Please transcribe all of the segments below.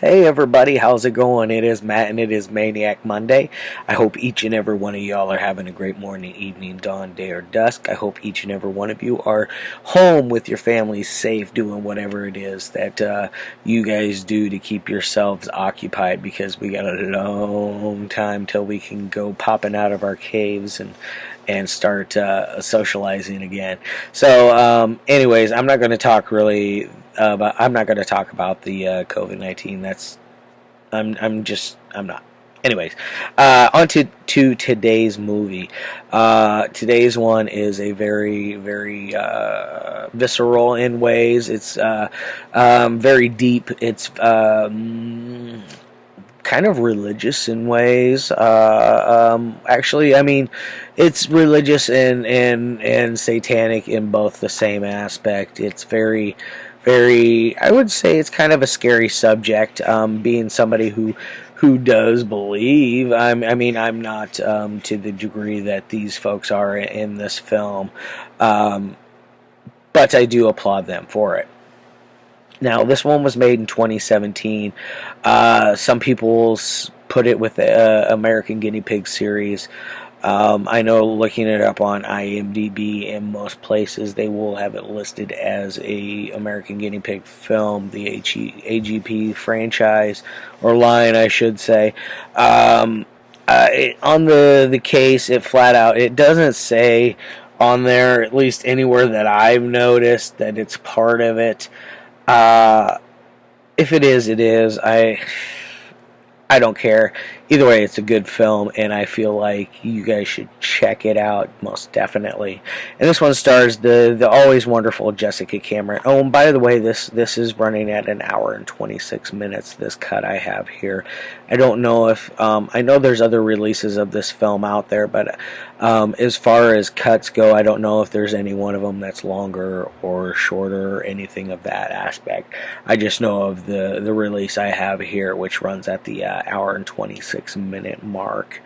Hey everybody, how's it going? It is Matt and it is Maniac Monday. I hope each and every one of y'all are having a great morning, evening, dawn, day, or dusk. I hope each and every one of you are home with your families safe, doing whatever it is that you guys do to keep yourselves occupied, because we got a long time till we can go popping out of our caves and start socializing again. So, anyways, I'm not going to talk really. But I'm not going to talk about the COVID-19. I'm not. Anyways, on to today's movie. Today's one is a very, very visceral in ways. It's very deep. It's kind of religious in ways. Actually, I mean, it's religious and satanic in both the same aspect. It's very, I would say it's kind of a scary subject, being somebody who does believe. I mean, I'm not to the degree that these folks are in this film, but I do applaud them for it. Now, this one was made in 2017. Some people put it with the American Guinea Pig series. I know, looking it up on IMDb, in most places they will have it listed as a American Guinea Pig film, the AGP franchise, or line, I should say. On the case, it flat out, it doesn't say on there, at least anywhere that I've noticed, that it's part of it. If it is, it is. I don't care. Either way, it's a good film, and I feel like you guys should check it out, most definitely. And this one stars the always wonderful Jessica Cameron. Oh, and by the way, this is running at an hour and 26 minutes, this cut I have here. I don't know if, I know there's other releases of this film out there, but as far as cuts go, I don't know if there's any one of them that's longer or shorter or anything of that aspect. I just know of the release I have here, which runs at the hour and 26-minute mark.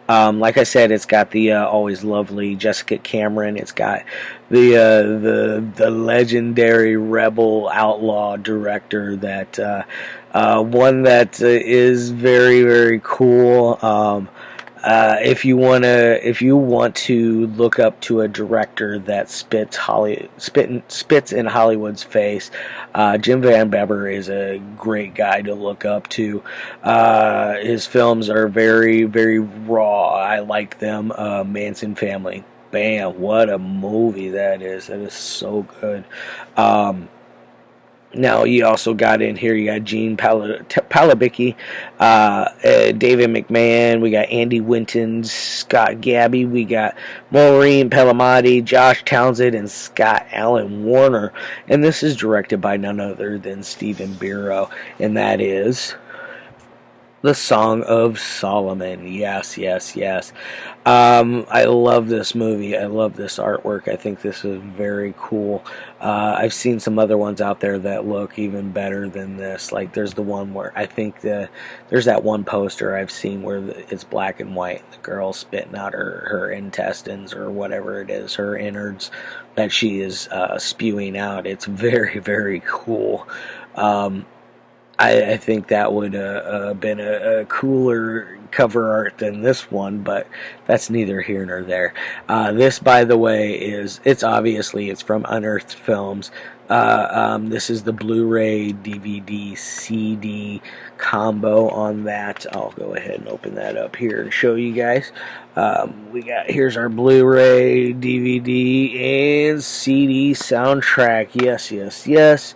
Like I said, it's got the always lovely Jessica Cameron. It's got the legendary rebel outlaw director that one that is very, very cool. If you want to look up to a director that spits in Hollywood's face, Jim Van Bebber is a great guy to look up to. His films are very, very raw. I like them. Manson Family. Bam! What a movie that is. That is so good. Now, you also got in here, you got Gene Palubicki, David McMahon, we got Andy Winton, Scott Gabbey, we got Maureen, Pelamati, Josh Townsend, and Scott Allen Warner. And this is directed by none other than Stephen Biro, and that is The Song of Solomon. Yes, yes, yes. I love this movie. I love this artwork. I think this is very cool. I've seen some other ones out there that look even better than this. Like, there's the one where I think there's that one poster I've seen where it's black and white. The girl's spitting out her intestines or whatever it is, her innards that she is spewing out. It's very, very cool. I think that would have been a cooler cover art than this one, but that's neither here nor there. This, by the way, it's from Unearthed Films. This is the Blu-ray, DVD, CD combo on that. I'll go ahead and open that up here and show you guys. Here's our Blu-ray, DVD, and CD soundtrack. Yes, yes, yes.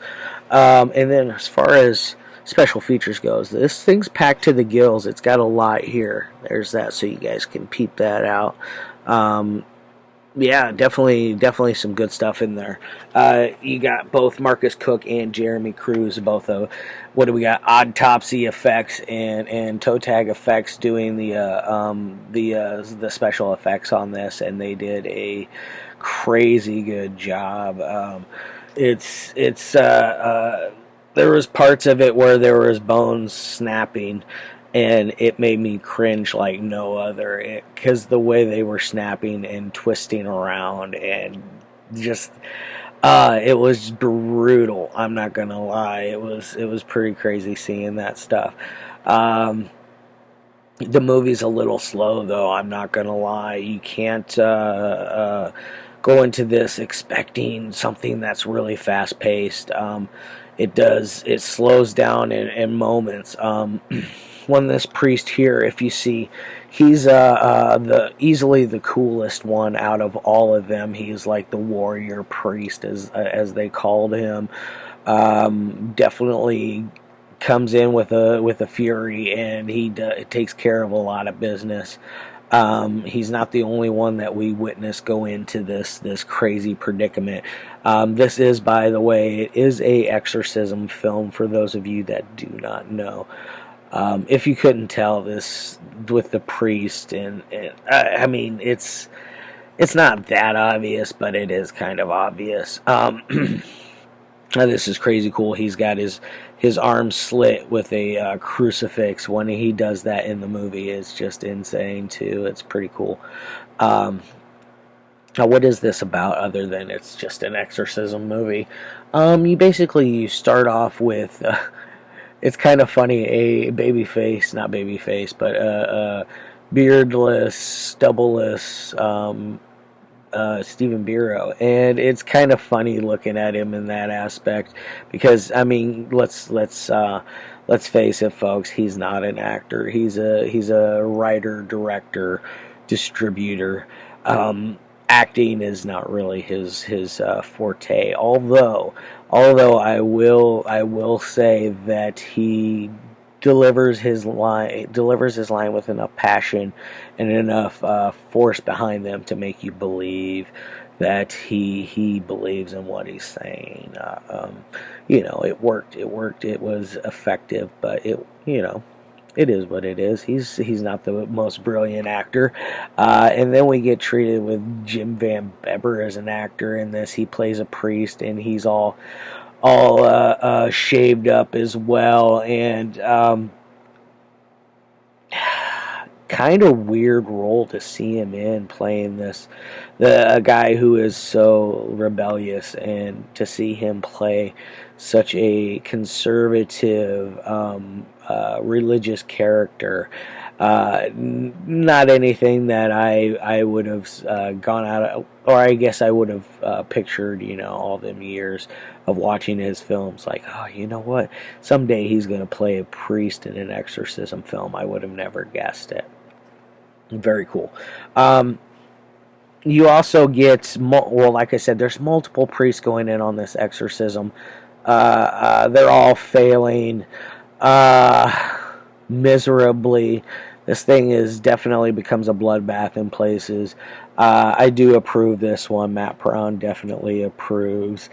And then as far as special features goes, this thing's packed to the gills. It's got a lot here. There's that, so you guys can peep that out. Yeah, definitely some good stuff in there. You got both Marcus Cook and Jeremy Cruz, both of, what do we got? Autopsy Effects and Toe Tag Effects doing the special effects on this, and they did a crazy good job. There was parts of it where there was bones snapping, and it made me cringe like no other, because the way they were snapping and twisting around, and just It was brutal. I'm not gonna lie. It was pretty crazy seeing that stuff. Um, the movie's a little slow, though. I'm not gonna lie. You can't go into this expecting something that's really fast paced. It slows down in moments. When this priest here, if you see, he's the easily the coolest one out of all of them. He's like the warrior priest, as they called him. Definitely comes in with a fury, and takes care of a lot of business. He's not the only one that we witness go into this crazy predicament. This is, by the way, it is a exorcism film for those of you that do not know. If you couldn't tell, this with the priest, and I mean, it's not that obvious, but it is kind of obvious. This is crazy cool. He's got his arm slit with a crucifix. When he does that in the movie, it's just insane too. It's pretty cool. Now, what is this about other than it's just an exorcism movie? You start off with it's kind of funny, a not baby face, but beardless, stubbleless Stephen Biro, and it's kind of funny looking at him in that aspect because I mean, let's face it, folks. He's not an actor. He's a writer, director, distributor. Acting is not really his forte. Although I will say that he delivers his line with enough passion and enough force behind them to make you believe that he believes in what he's saying. It worked. It was effective, but it is what it is. He's not the most brilliant actor. And then we get treated with Jim Van Bebber as an actor in this. He plays a priest, and he's all shaved up as well, and kind of weird role to see him in, playing a guy who is so rebellious, and to see him play such a conservative religious character. Not anything that I would have gone out of, or I guess I would have pictured, all them years of watching his films, like, oh, you know what? Someday he's going to play a priest in an exorcism film. I would have never guessed it. Very cool. You also get, like I said, there's multiple priests going in on this exorcism. They're all failing miserably. This thing definitely becomes a bloodbath in places. I do approve this one. Matt Brown definitely approves.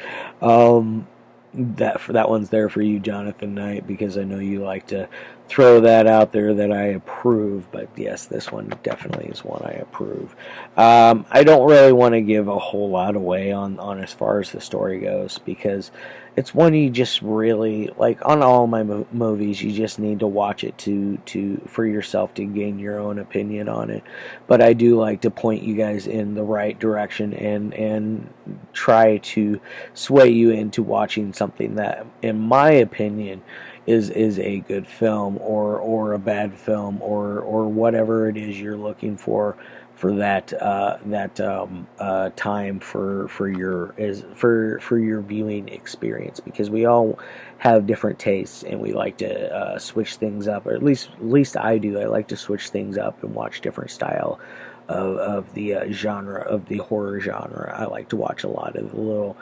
That one's there for you, Jonathan Knight, because I know you like to throw that out there that I approve. But yes, this one definitely is one I approve. I don't really want to give a whole lot away on as far as the story goes, because it's one you just really, like on all my movies, you just need to watch it for yourself to gain your own opinion on it. But I do like to point you guys in the right direction and try to sway you into watching something that, in my opinion, is a good film or a bad film or whatever it is you're looking for that time for your viewing experience, because we all have different tastes and we like to switch things up, or at least I do. I like to switch things up and watch different style of the genre, of the horror genre. I like to watch a lot of the little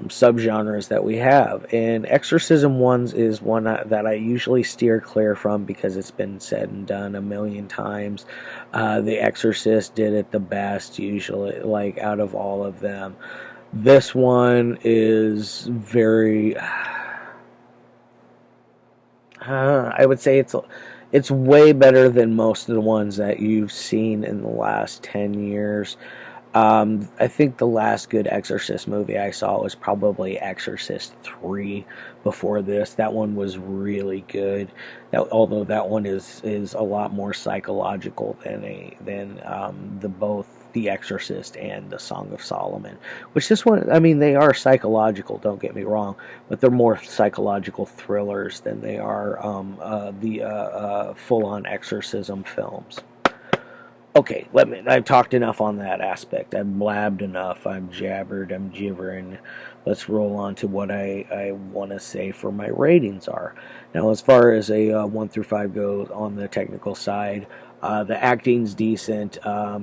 subgenres that we have, and exorcism ones is one that I usually steer clear from, because it's been said and done a million times. The Exorcist did it the best, usually, like out of all of them. This one is very I would say it's way better than most of the ones that you've seen in the last 10 years. I think the last good Exorcist movie I saw was probably Exorcist 3 before this. That one was really good. Although that one is a lot more psychological than the both The Exorcist and The Song of Solomon, which this one, I mean, they are psychological, don't get me wrong, but they're more psychological thrillers than they are the full-on exorcism films. Okay, I've talked enough on that aspect. I've blabbed enough. I'm jabbered. I'm gibbering. Let's roll on to what I want to say for my ratings are. Now, as far as a 1 through 5 goes on the technical side, the acting's decent.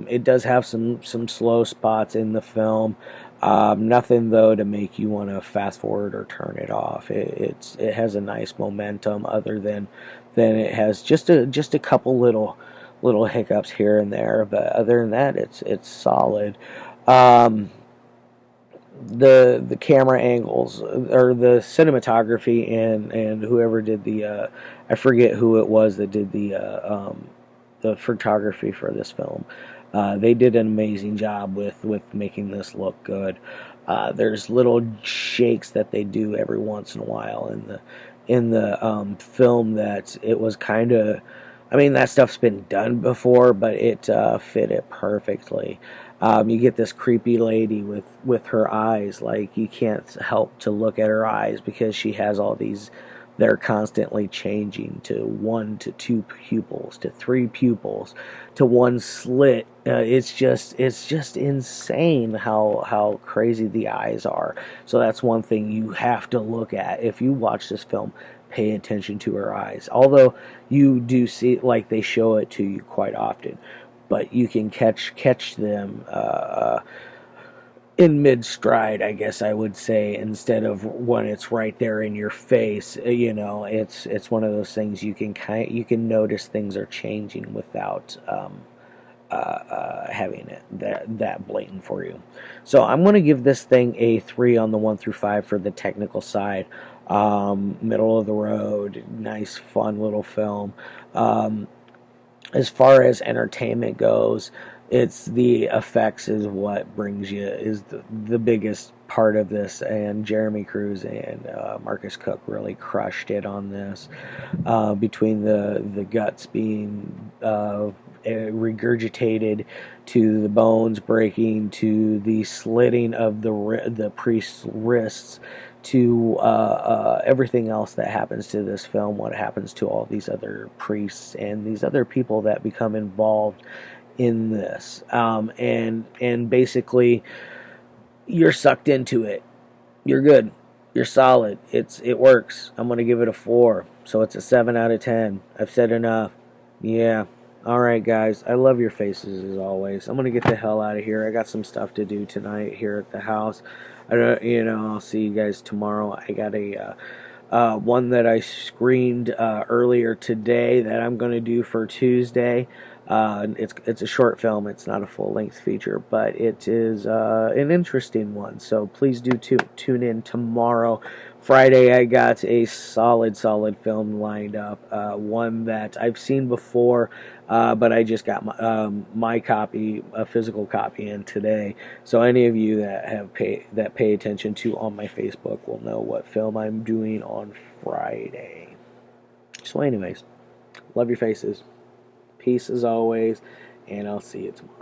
It does have some slow spots in the film. Nothing though to make you want to fast forward or turn it off. It has a nice momentum. Other than it has just a couple little hiccups here and there, but other than that, it's solid. The camera angles or the cinematography and whoever did the I forget who it was that did the photography for this film. They did an amazing job with making this look good. There's little shakes that they do every once in a while in the film that it was kind of. I mean, that stuff's been done before, but it fit it perfectly. You get this creepy lady with her eyes, like you can't help to look at her eyes because she has all these. They're constantly changing to 1 to 2 pupils to 3 pupils to 1 slit. It's just insane how crazy the eyes are. So that's one thing you have to look at if you watch this film. Pay attention to her eyes. Although you do see, like they show it to you quite often, but you can catch them in mid-stride, I guess I would say, instead of when it's right there in your face. You know, it's one of those things you can notice things are changing without having it that blatant for you. So I'm going to give this thing a 3 on the 1 through 5 for the technical side. Middle of the road, nice, fun little film. As far as entertainment goes, it's the effects is what brings you, is the biggest part of this, and Jeremy Cruz and Marcus Cook really crushed it on this. Between the guts being regurgitated, to the bones breaking, to the slitting of the priest's wrists, to everything else that happens to this film, what happens to all these other priests and these other people that become involved in this, and basically you're sucked into it. You're good. You're solid. It works. I'm gonna give it a 4, so it's a 7 out of 10. I've said enough. Yeah. Alright guys, I love your faces as always. I'm going to get the hell out of here. I got some stuff to do tonight here at the house. I'll see you guys tomorrow. I got a one that I screened earlier today that I'm going to do for Tuesday. It's a short film. It's not a full-length feature, but it is an interesting one. So please do tune in tomorrow. Friday, I got a solid film lined up. One that I've seen before, but I just got my copy, a physical copy, in today. So any of you that pay attention to on my Facebook will know what film I'm doing on Friday. So anyways, love your faces. Peace as always, and I'll see you tomorrow.